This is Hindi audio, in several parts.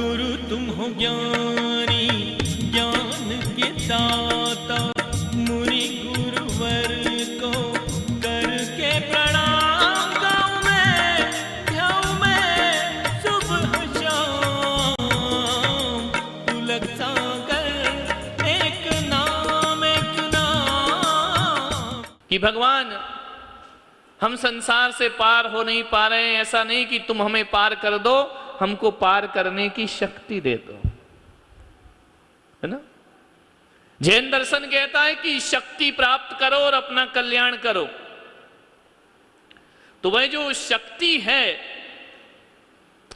गुरु तुम हो ज्ञानी ज्ञान के दाता, मुनि गुरुवर को करके प्रणाम गाऊं मैं सुबह शाम। पुलक सागर एक नाम कि भगवान हम संसार से पार हो नहीं पा रहे हैं, ऐसा नहीं कि तुम हमें पार कर दो, हमको पार करने की शक्ति दे दो, है ना। जैन दर्शन कहता है कि शक्ति प्राप्त करो और अपना कल्याण करो। तो वह जो शक्ति है,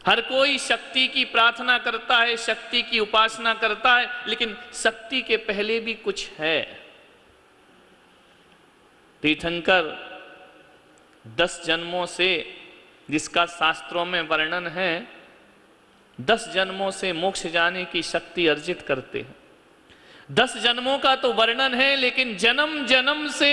हर कोई शक्ति की प्रार्थना करता है, शक्ति की उपासना करता है, लेकिन शक्ति के पहले भी कुछ है। तीर्थंकर 10 जन्मों से, जिसका शास्त्रों में वर्णन है, 10 जन्मों से मोक्ष जाने की शक्ति अर्जित करते हैं। 10 जन्मों का तो वर्णन है, लेकिन जन्म जन्म से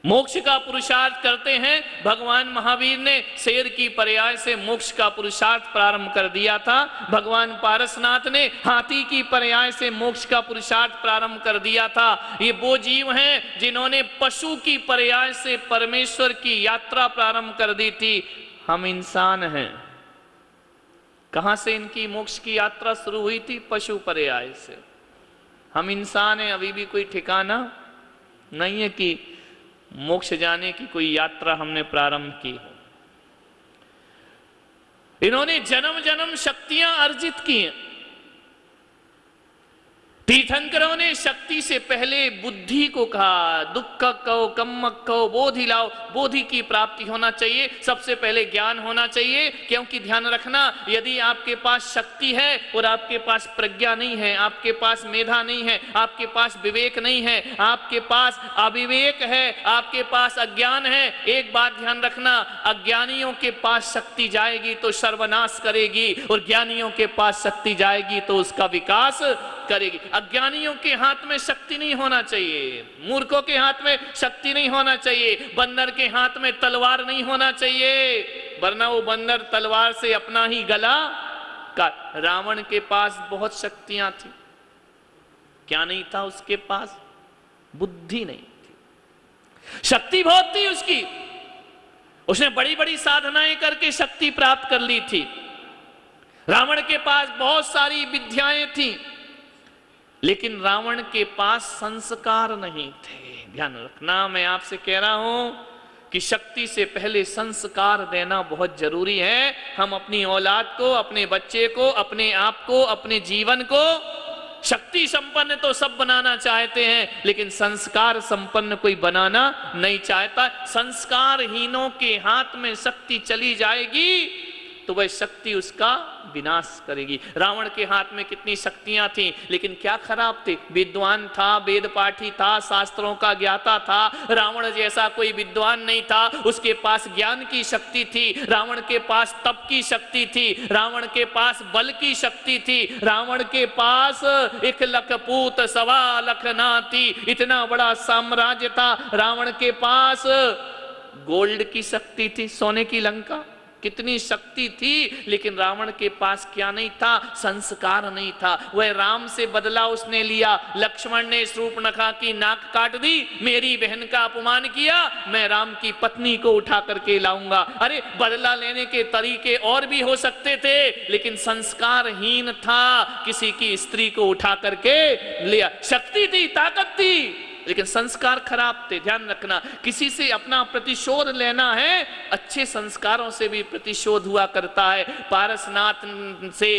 मोक्ष का पुरुषार्थ करते हैं। भगवान महावीर ने शेर की पर्याय से मोक्ष का पुरुषार्थ प्रारंभ कर दिया था। भगवान पारसनाथ ने हाथी की पर्याय से मोक्ष का पुरुषार्थ प्रारंभ कर दिया था। ये वो जीव हैं जिन्होंने पशु की पर्याय से परमेश्वर की यात्रा प्रारंभ कर दी थी। हम इंसान हैं। कहां से इनकी मोक्ष की यात्रा शुरू हुई थी? पशु पर्याय से। हम इंसान हैं, अभी भी कोई ठिकाना नहीं है कि मोक्ष जाने की कोई यात्रा हमने प्रारंभ की हो। इन्होंने जन्म जन्म शक्तियां अर्जित की हैं। तीर्थंकरों ने शक्ति से पहले बुद्धि को कहा, दुख कहो, कम्मक कहो, बोधि लाओ। बोधि की प्राप्ति होना चाहिए, सबसे पहले ज्ञान होना चाहिए। क्योंकि ध्यान रखना, यदि आपके पास शक्ति है और आपके पास प्रज्ञा नहीं है, आपके पास मेधा नहीं है, आपके पास विवेक नहीं है, आपके पास अविवेक है, आपके पास अज्ञान है, एक बात ध्यान रखना, अज्ञानियों के पास शक्ति जाएगी तो सर्वनाश करेगी, और ज्ञानियों के पास शक्ति जाएगी तो उसका विकास करेगी। अज्ञानियों के हाथ में शक्ति नहीं होना चाहिए, मूर्खों के हाथ में शक्ति नहीं होना चाहिए, बंदर के हाथ में तलवार नहीं होना चाहिए, वरना वो बंदर तलवार से अपना ही गला काट। रावण के पास बहुत शक्तियां थी, क्या नहीं था उसके पास? बुद्धि नहीं थी। शक्ति बहुत थी उसकी, उसने बड़ी बड़ी साधनाएं करके शक्ति प्राप्त कर ली थी। रावण के पास बहुत सारी विद्याएं थी, लेकिन रावण के पास संस्कार नहीं थे। ध्यान रखना, मैं आपसे कह रहा हूं कि शक्ति से पहले संस्कार देना बहुत जरूरी है। हम अपनी औलाद को, अपने बच्चे को, अपने आप को, अपने जीवन को शक्ति संपन्न तो सब बनाना चाहते हैं, लेकिन संस्कार संपन्न कोई बनाना नहीं चाहता। संस्कारहीनों के हाथ में शक्ति चली जाएगी तो वह शक्ति उसका विनाश करेगी। रावण के हाथ में कितनी शक्तियां थी, लेकिन क्या खराब थे? विद्वान था, वेद पाठी था, शास्त्रों का ज्ञाता था। रावण जैसा कोई विद्वान नहीं था, उसके पास ज्ञान की शक्ति थी, रावण के पास तप की शक्ति थी, रावण के पास बल की शक्ति थी, रावण के पास 1 लख पूत 1.25 लाख नाती, इतना बड़ा साम्राज्य था। रावण के पास गोल्ड की शक्ति थी, सोने की लंका, कितनी शक्ति थी, लेकिन रावण के पास क्या नहीं था? संस्कार नहीं था। वह राम से बदला उसने लिया। लक्ष्मण ने शूर्पणखा की नाक काट दी, मेरी बहन का अपमान किया, मैं राम की पत्नी को उठा करके लाऊंगा। अरे बदला लेने के तरीके और भी हो सकते थे, लेकिन संस्कारहीन था, किसी की स्त्री को उठा करके लिया। शक्ति थी, ताकत थी, लेकिन संस्कार खराब थे। ध्यान रखना, किसी से अपना प्रतिशोध लेना है, अच्छे संस्कारों से भी प्रतिशोध हुआ करता है। पारसनाथ से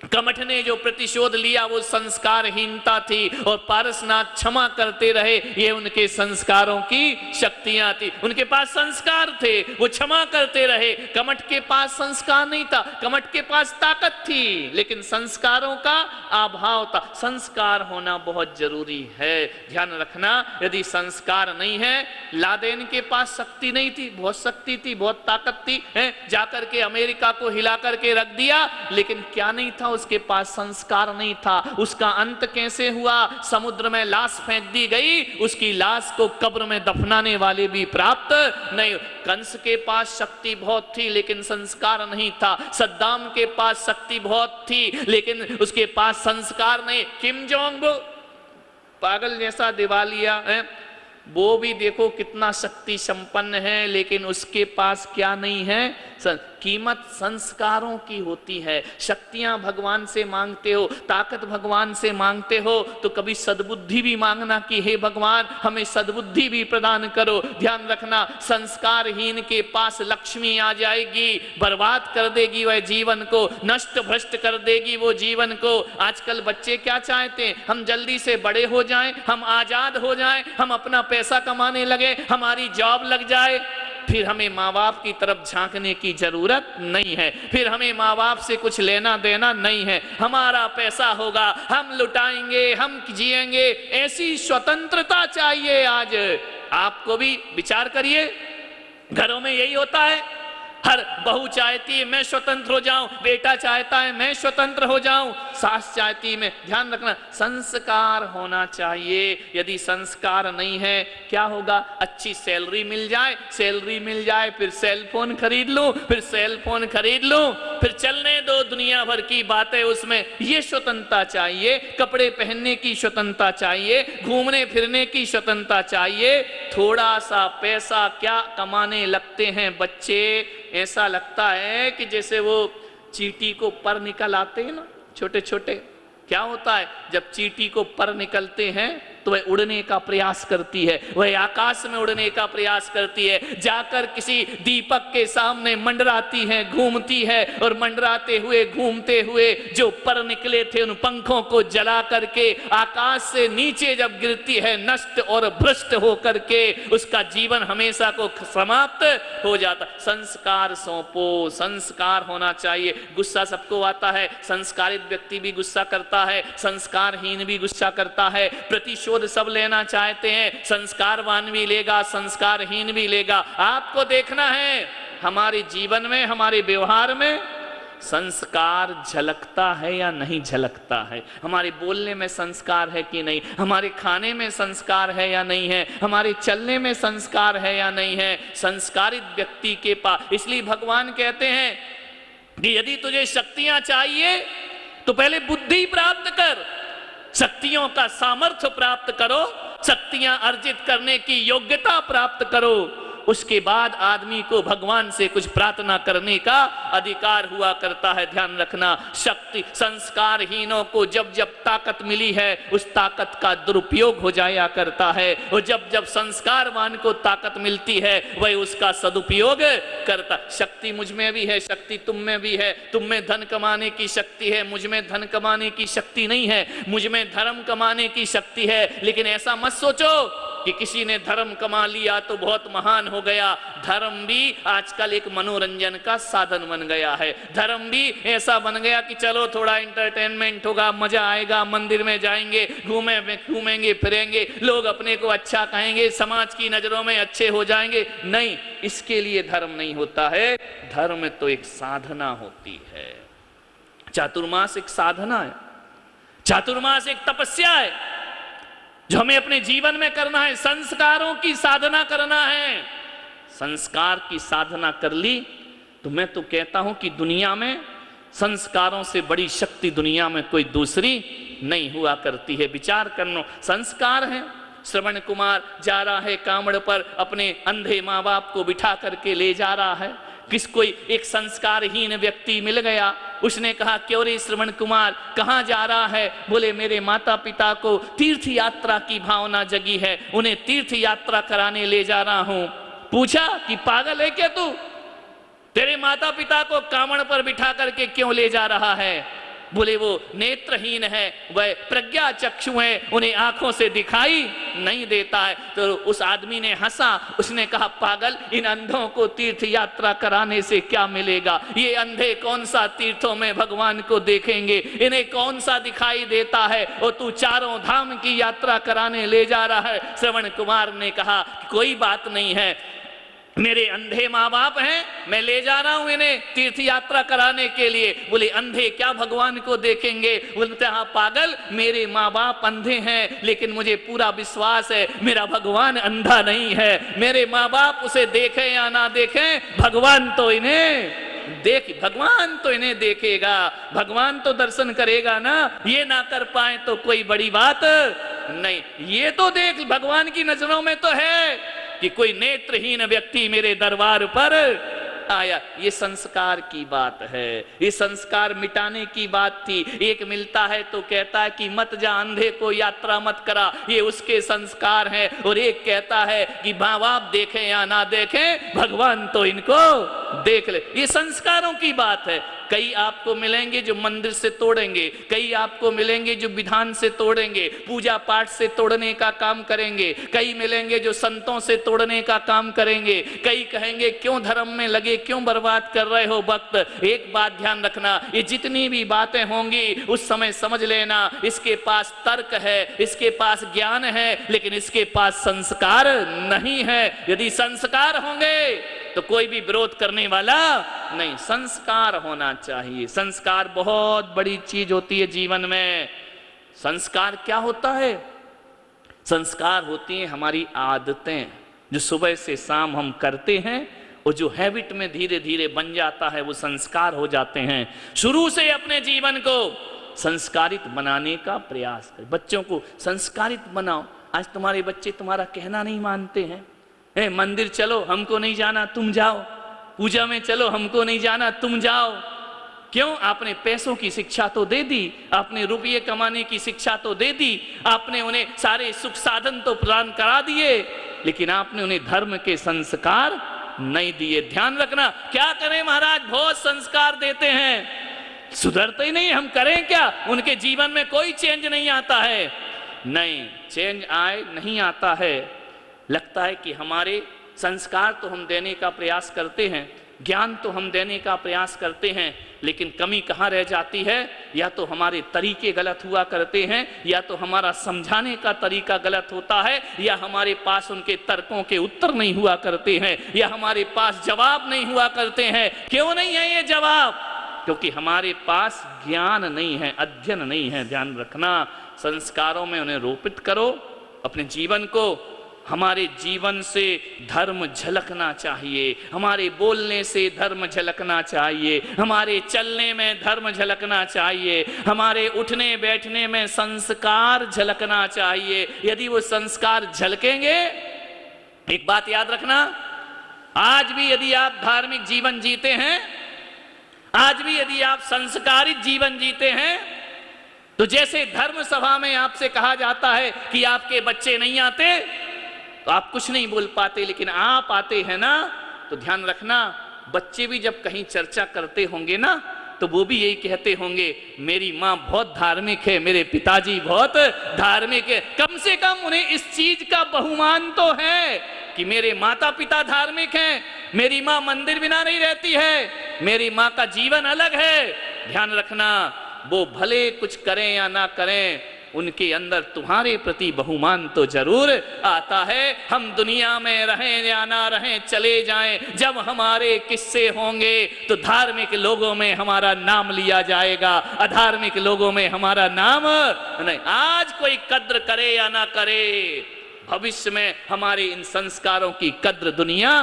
कमठ ने जो प्रतिशोध लिया वो संस्कारहीनता थी, और पारसनाथ क्षमा करते रहे, ये उनके संस्कारों की शक्तियां थी। उनके पास संस्कार थे, वो क्षमा करते रहे। कमठ के पास संस्कार नहीं था, कमठ के पास ताकत थी, लेकिन संस्कारों का अभाव था। संस्कार होना बहुत जरूरी है। ध्यान रखना, यदि संस्कार नहीं है, लादेन के पास शक्ति नहीं थी, बहुत शक्ति थी, बहुत ताकत थी, जाकर के अमेरिका को हिला करके रख दिया, लेकिन क्या नहीं था उसके पास संस्कार नहीं था। उसका अंत कैसे हुआ? समुद्र में लाश फेंक दी गई, उसकी लाश को कब्र में दफनाने वाले भी प्राप्त नहीं। कंस के पास शक्ति बहुत थी लेकिन संस्कार नहीं था। सद्दाम के पास शक्ति बहुत थी लेकिन उसके पास संस्कार नहीं। किम जोंग पागल जैसा दिवालिया है, वो भी देखो कितना शक्ति संपन्न है लेकिन उसके पास क्या नहीं है? कीमत संस्कारों की होती है। शक्तियां भगवान से मांगते हो, ताकत भगवान से मांगते हो तो कभी सद्बुद्धि भी मांगना कि हे भगवान हमें सद्बुद्धि भी प्रदान करो। ध्यान रखना, संस्कारहीन के पास लक्ष्मी आ जाएगी, बर्बाद कर देगी वह जीवन को, नष्ट भ्रष्ट कर देगी वो जीवन को। आजकल बच्चे क्या चाहते हैं? हम जल्दी से बड़े हो जाएं, हम आजाद हो जाएं, हम अपना पैसा कमाने लगे, हमारी जॉब लग जाए, फिर हमें माँ बाप की तरफ झांकने की जरूरत नहीं है, फिर हमें माँ बाप से कुछ लेना देना नहीं है। हमारा पैसा होगा, हम लुटाएंगे, हम जिएंगे, ऐसी स्वतंत्रता चाहिए। आज आपको भी विचार करिए, घरों में यही होता है। हर बहू चाहती है मैं स्वतंत्र हो जाऊं, बेटा चाहता है मैं स्वतंत्र हो जाऊं, सास चाहती है मैं। ध्यान रखना, संस्कार होना चाहिए। यदि संस्कार नहीं है क्या होगा? अच्छी सैलरी मिल जाए, फिर सेल फोन खरीद लूं, फिर सेल फोन खरीद लूं, फिर चलने दो दुनिया भर की बातें उसमें। ये स्वतंत्रता चाहिए, कपड़े पहनने की स्वतंत्रता चाहिए, घूमने फिरने की स्वतंत्रता चाहिए। थोड़ा सा पैसा क्या कमाने लगते हैं बच्चे, ऐसा लगता है कि जैसे वो चींटी को पर निकल आते हैं ना छोटे छोटे। क्या होता है जब चींटी को पर निकलते हैं तो वह उड़ने का प्रयास करती है, वह आकाश में उड़ने का प्रयास करती है, जाकर किसी दीपक के सामने मंडराती है, घूमती है, और मंडराते हुए घूमते हुए जो पर निकले थे उन पंखों को जला करके आकाश से नीचे जब गिरती है, नष्ट और भ्रष्ट हो करके उसका जीवन हमेशा को समाप्त हो जाता। संस्कार सौंपो, संस्कार होना चाहिए। गुस्सा सबको आता है, संस्कारित व्यक्ति भी गुस्सा करता है, संस्कारहीन भी गुस्सा करता है। प्रतिशोध सब लेना चाहते हैं, संस्कारवान भी लेगा, संस्कारहीन भी लेगा। आपको देखना है हमारे जीवन में, हमारे व्यवहार में संस्कार झलकता है या नहीं झलकता है, हमारे बोलने में संस्कार है कि नहीं, हमारे खाने में संस्कार है या नहीं है, हमारे चलने में संस्कार है या नहीं है। संस्कारित व्यक्ति के पास, इसलिए भगवान कहते हैं कि यदि तुझे शक्तियां चाहिए तो पहले बुद्धि प्राप्त कर, शक्तियों का सामर्थ्य प्राप्त करो, शक्तियां अर्जित करने की योग्यता प्राप्त करो, उसके बाद आदमी को भगवान से कुछ प्रार्थना करने का अधिकार हुआ करता है। ध्यान रखना, शक्ति संस्कारहीनों को जब जब ताकत मिली है उस ताकत का दुरुपयोग हो जाया करता है, और जब जब संस्कारवान को ताकत मिलती है वह उसका सदुपयोग करता। शक्ति मुझ में भी है, शक्ति तुम में भी है, तुम में धन कमाने की शक्ति है, मुझ में धन कमाने की शक्ति नहीं है, मुझ में धर्म कमाने की शक्ति है। लेकिन ऐसा मत सोचो कि किसी ने धर्म कमा लिया तो बहुत महान हो गया। धर्म भी आजकल एक मनोरंजन का साधन बन गया है, धर्म भी ऐसा बन गया कि चलो थोड़ा एंटरटेनमेंट होगा, मजा आएगा, मंदिर में जाएंगे, घूमेंगे फिरेंगे, लोग अपने को अच्छा कहेंगे, समाज की नजरों में अच्छे हो जाएंगे। नहीं, इसके लिए धर्म नहीं होता है, धर्म तो एक साधना होती है। चातुर्मास एक साधना है, चातुर्मास एक तपस्या है जो हमें अपने जीवन में करना है। संस्कारों की साधना करना है। संस्कार की साधना कर ली तो मैं तो कहता हूं कि दुनिया में संस्कारों से बड़ी शक्ति दुनिया में कोई दूसरी नहीं हुआ करती है। विचार करना, संस्कार है। श्रवण कुमार जा रहा है कांवड़ पर, अपने अंधे माँ बाप को बिठा करके ले जा रहा है। किस कोई एक संस्कारहीन व्यक्ति मिल गया, उसने कहा क्यों रे श्रवण कुमार कहाँ जा रहा है? बोले मेरे माता पिता को तीर्थ यात्रा की भावना जगी है, उन्हें तीर्थ यात्रा कराने ले जा रहा हूं। पूछा कि पागल है क्या तू, तेरे माता पिता को कांवड़ पर बिठा करके क्यों ले जा रहा है? बोले वो नेत्रहीन है, वह प्रज्ञा चक्षु है, उन्हें आंखों से दिखाई नहीं देता है। तो उस आदमी ने हंसा, उसने कहा पागल, इन अंधों को तीर्थ यात्रा कराने से क्या मिलेगा? ये अंधे कौन सा तीर्थों में भगवान को देखेंगे, इन्हें कौन सा दिखाई देता है, और तू चारों धाम की यात्रा कराने ले जा रहा है। श्रवण कुमार ने कहा कोई बात नहीं है, मेरे अंधे माँ बाप हैं, मैं ले जा रहा हूं इन्हें तीर्थ यात्रा कराने के लिए। बोले अंधे क्या भगवान को देखेंगे? बोलते हाँ पागल, मेरे माँ बाप अंधे हैं लेकिन मुझे पूरा विश्वास है मेरा भगवान अंधा नहीं है। मेरे माँ बाप उसे देखें या ना देखें, भगवान तो इन्हें देखेगा, भगवान तो दर्शन करेगा ना। ये ना कर पाए तो कोई बड़ी बात नहीं, ये तो देख भगवान की नजरों में तो है कि कोई नेत्रहीन व्यक्ति मेरे दरबार पर आया। ये संस्कार की बात है, ये संस्कार मिटाने की बात थी। एक मिलता है तो कहता है कि मत जा अंधे को यात्रा मत करा, ये उसके संस्कार हैं। और एक कहता है कि माँ बाप देखें या ना देखें, भगवान तो इनको देख ले। ये संस्कारों की बात है। कई आपको मिलेंगे जो मंदिर से तोड़ेंगे, कई आपको मिलेंगे जो विधान से तोड़ेंगे, पूजा पाठ से तोड़ने का काम करेंगे, कई मिलेंगे जो संतों से तोड़ने का काम करेंगे, कई कहेंगे क्यों धर्म में लगे, क्यों बर्बाद कर रहे हो वक्त। एक बात ध्यान रखना, ये जितनी भी बातें होंगी उस समय समझ लेना इसके पास तर्क है, इसके पास ज्ञान है, लेकिन इसके पास संस्कार नहीं है। यदि संस्कार होंगे तो कोई भी विरोध करने वाला नहीं। संस्कार होना चाहिए। संस्कार बहुत बड़ी चीज होती है जीवन में। संस्कार क्या होता है? संस्कार होती हैं हमारी आदतें, जो सुबह से शाम हम करते हैं और जो हैबिट में धीरे धीरे बन जाता है, वो संस्कार हो जाते हैं। शुरू से अपने जीवन को संस्कारित बनाने का प्रयास करें। बच्चों को संस्कारित बनाओ। आज तुम्हारे बच्चे तुम्हारा कहना नहीं मानते हैं। मंदिर चलो, हमको नहीं जाना, तुम जाओ। पूजा में चलो, हमको नहीं जाना, तुम जाओ। क्यों? आपने पैसों की शिक्षा तो दे दी, आपने रुपये कमाने की शिक्षा तो दे दी, आपने उन्हें सारे सुख साधन तो प्रदान करा दिए, लेकिन आपने उन्हें धर्म के संस्कार नहीं दिए। ध्यान रखना। क्या करें महाराज, बहुत संस्कार देते हैं, सुधरते ही नहीं। हम करें क्या? उनके जीवन में कोई चेंज नहीं आता है। नहीं, चेंज नहीं आता है। लगता है कि हमारे संस्कार तो हम देने का प्रयास करते हैं, ज्ञान तो हम देने का प्रयास करते हैं, लेकिन कमी कहाँ रह जाती है? या तो हमारे तरीके गलत हुआ करते हैं, या तो हमारा समझाने का तरीका गलत होता है, या हमारे पास उनके तर्कों के उत्तर नहीं हुआ करते हैं, या हमारे पास जवाब नहीं हुआ करते हैं। क्यों नहीं है ये जवाब? क्योंकि हमारे पास ज्ञान नहीं है, अध्ययन नहीं है। ध्यान रखना। संस्कारों में उन्हें रोपित करो अपने जीवन को। हमारे जीवन से धर्म झलकना चाहिए, हमारे बोलने से धर्म झलकना चाहिए, हमारे चलने में धर्म झलकना चाहिए, हमारे उठने बैठने में संस्कार झलकना चाहिए। यदि वो संस्कार झलकेंगे, एक बात याद रखना, आज भी यदि आप धार्मिक जीवन जीते हैं, आज भी यदि आप संस्कारित जीवन जीते हैं, तो जैसे धर्म सभा में आपसे कहा जाता है कि आपके बच्चे नहीं आते, तो आप कुछ नहीं बोल पाते, लेकिन आप आते हैं ना, तो ध्यान रखना, बच्चे भी जब कहीं चर्चा करते होंगे ना, तो वो भी यही कहते होंगे, मेरी माँ बहुत धार्मिक है, मेरे पिताजी बहुत धार्मिक है। कम से कम उन्हें इस चीज का बहुमान तो है कि मेरे माता पिता धार्मिक हैं, मेरी माँ मंदिर बिना नहीं रहती है, मेरी माँ का जीवन अलग है। ध्यान रखना, वो भले कुछ करें या ना करें, उनके अंदर तुम्हारे प्रति बहुमान तो जरूर आता है। हम दुनिया में रहें या ना रहें, चले जाएं, जब हमारे किस्से होंगे तो धार्मिक लोगों में हमारा नाम लिया जाएगा, अधार्मिक लोगों में हमारा नाम नहीं। आज कोई कद्र करे या ना करे, भविष्य में हमारे इन संस्कारों की कद्र दुनिया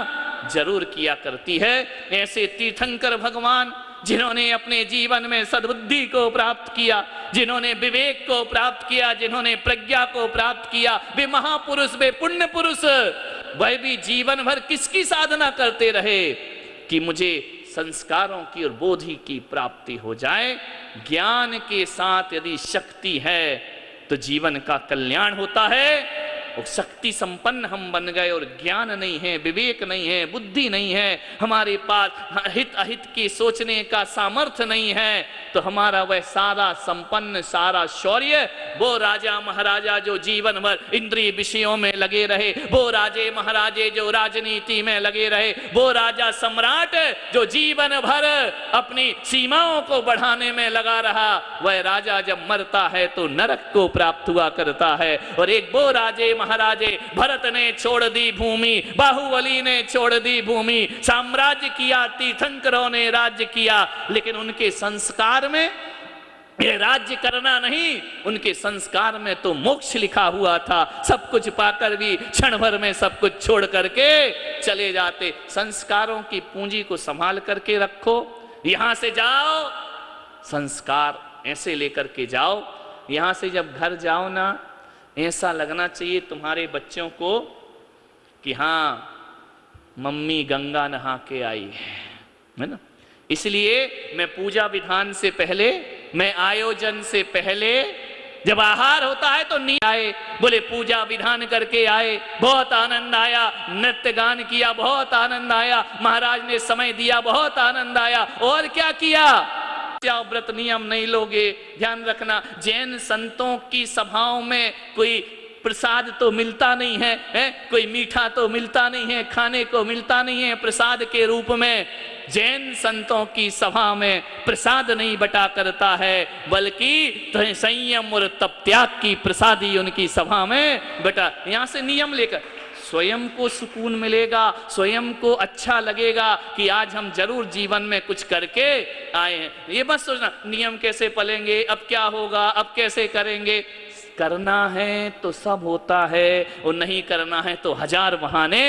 जरूर किया करती है। ऐसे तीर्थंकर भगवान जिन्होंने अपने जीवन में सद्बुद्धि को प्राप्त किया, जिन्होंने विवेक को प्राप्त किया, जिन्होंने प्रज्ञा को प्राप्त किया, वे महापुरुष, वे पुण्य पुरुष, वह भी जीवन भर किसकी साधना करते रहे कि मुझे संस्कारों की और बोधि की प्राप्ति हो जाए। ज्ञान के साथ यदि शक्ति है तो जीवन का कल्याण होता है। और शक्ति संपन्न हम बन गए और ज्ञान नहीं है, विवेक नहीं है, बुद्धि नहीं है, हमारे पास हित अहित की सोचने का सामर्थ्य नहीं है, तो हमारा वह सारा संपन्न, सारा शौर्य, वो राजा महाराजा जो जीवन भर इंद्रिय विषयों में लगे रहे, वो राजे महाराजे जो राजनीति में लगे रहे, वो राजा सम्राट जो जीवन भर अपनी सीमाओं को बढ़ाने में लगा रहा, वह राजा जब मरता है तो नरक को प्राप्त हुआ करता है। और एक वो राजे महाराजे, भरत ने छोड़ दी भूमि, बाहुबली ने छोड़ दी भूमि, साम्राज्य किया, तीर्थंकरों ने राज्य किया, लेकिन उनके संस्कार में ये राज्य करना नहीं, उनके संस्कार में तो मोक्ष लिखा हुआ था। सब कुछ पाकर भी क्षण भर में सब कुछ छोड़ करके चले जाते। संस्कारों की पूंजी को संभाल करके रखो, यहां से जाओ, संस्कार ऐसे लेकर के जाओ। यहां से जब घर जाओ ना, ऐसा लगना चाहिए तुम्हारे बच्चों को कि हाँ मम्मी गंगा नहा के आई है ना। इसलिए मैं पूजा विधान से पहले, मैं आयोजन से पहले, जब आहार होता है तो नहीं आए, बोले पूजा विधान करके आए, बहुत आनंद आया, नृत्य गान किया, बहुत आनंद आया, महाराज ने समय दिया, बहुत आनंद आया। और क्या किया? क्या व्रत नियम नहीं लोगे? ध्यान रखना, जैन संतों की सभाओं में कोई प्रसाद तो मिलता नहीं है, कोई मीठा तो मिलता नहीं है, खाने को मिलता नहीं है प्रसाद के रूप में। जैन संतों की सभा में प्रसाद नहीं बटा करता है, बल्कि संयम और तप त्याग की प्रसादी उनकी सभा में बटा। यहां से नियम लेकर स्वयं को सुकून मिलेगा, स्वयं को अच्छा लगेगा कि आज हम जरूर जीवन में कुछ करके आए हैं। ये बस सोचना नियम कैसे पलेंगे, अब क्या होगा, अब कैसे करेंगे। करना है तो सब होता है, और नहीं करना है तो हजार बहाने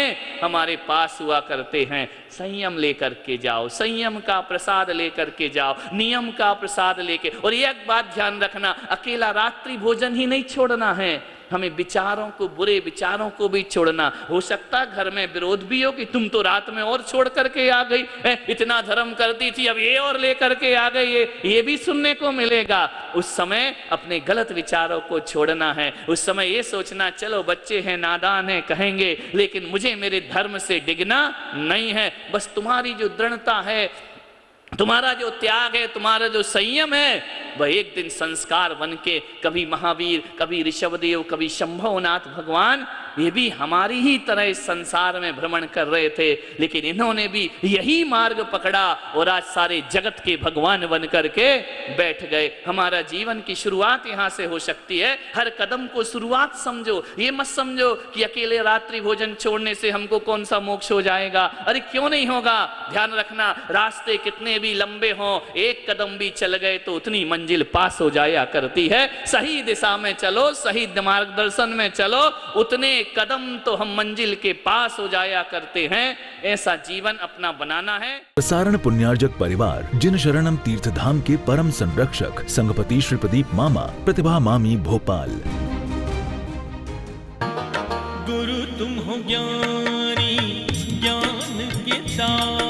हमारे पास हुआ करते हैं। संयम लेकर के जाओ, संयम का प्रसाद लेकर के जाओ, नियम का प्रसाद लेके। और एक बात ध्यान रखना, अकेला रात्रि भोजन ही नहीं छोड़ना है, हमें विचारों को, बुरे विचारों को भी छोड़ना। हो सकता घर में विरोध भी हो कि तुम तो रात में और छोड़ करके आ गई, इतना धर्म करती थी, अब ये और लेकर के आ गई, ये भी सुनने को मिलेगा। उस समय अपने गलत विचारों को छोड़ना है। उस समय ये सोचना, चलो बच्चे हैं, नादान हैं, कहेंगे, लेकिन मुझे मेरे धर्म से डिगना नहीं है। बस तुम्हारी जो दृढ़ता है, तुम्हारा जो त्याग है, तुम्हारा जो संयम है, वह एक दिन संस्कार बन के, कभी महावीर, कभी ऋषभदेव, कभी शंभुनाथ भगवान, ये भी हमारी ही तरह इस संसार में भ्रमण कर रहे थे, लेकिन इन्होंने भी यही मार्ग पकड़ा और आज सारे जगत के भगवान बन करके बैठ गए। हमारा जीवन की शुरुआत यहाँ से हो सकती है। हर कदम को शुरुआत समझो, ये मत समझो कि अकेले रात्रि भोजन छोड़ने से हमको कौन सा मोक्ष हो जाएगा। अरे क्यों नहीं होगा? ध्यान रखना, रास्ते कितने भी लंबे हों, एक कदम भी चल गए तो उतनी मंजिल पास हो जाया करती है। सही दिशा में चलो, सही मार्गदर्शन में चलो, उतने कदम तो हम मंजिल के पास हो जाया करते हैं। ऐसा जीवन अपना बनाना है। प्रसारण पुण्यार्जक परिवार जिन शरणम तीर्थ धाम के परम संरक्षक संघपति श्री प्रदीप मामा, प्रतिभा मामी, भोपाल। गुरु तुम हो ज्ञानी, ज्ञान के साथ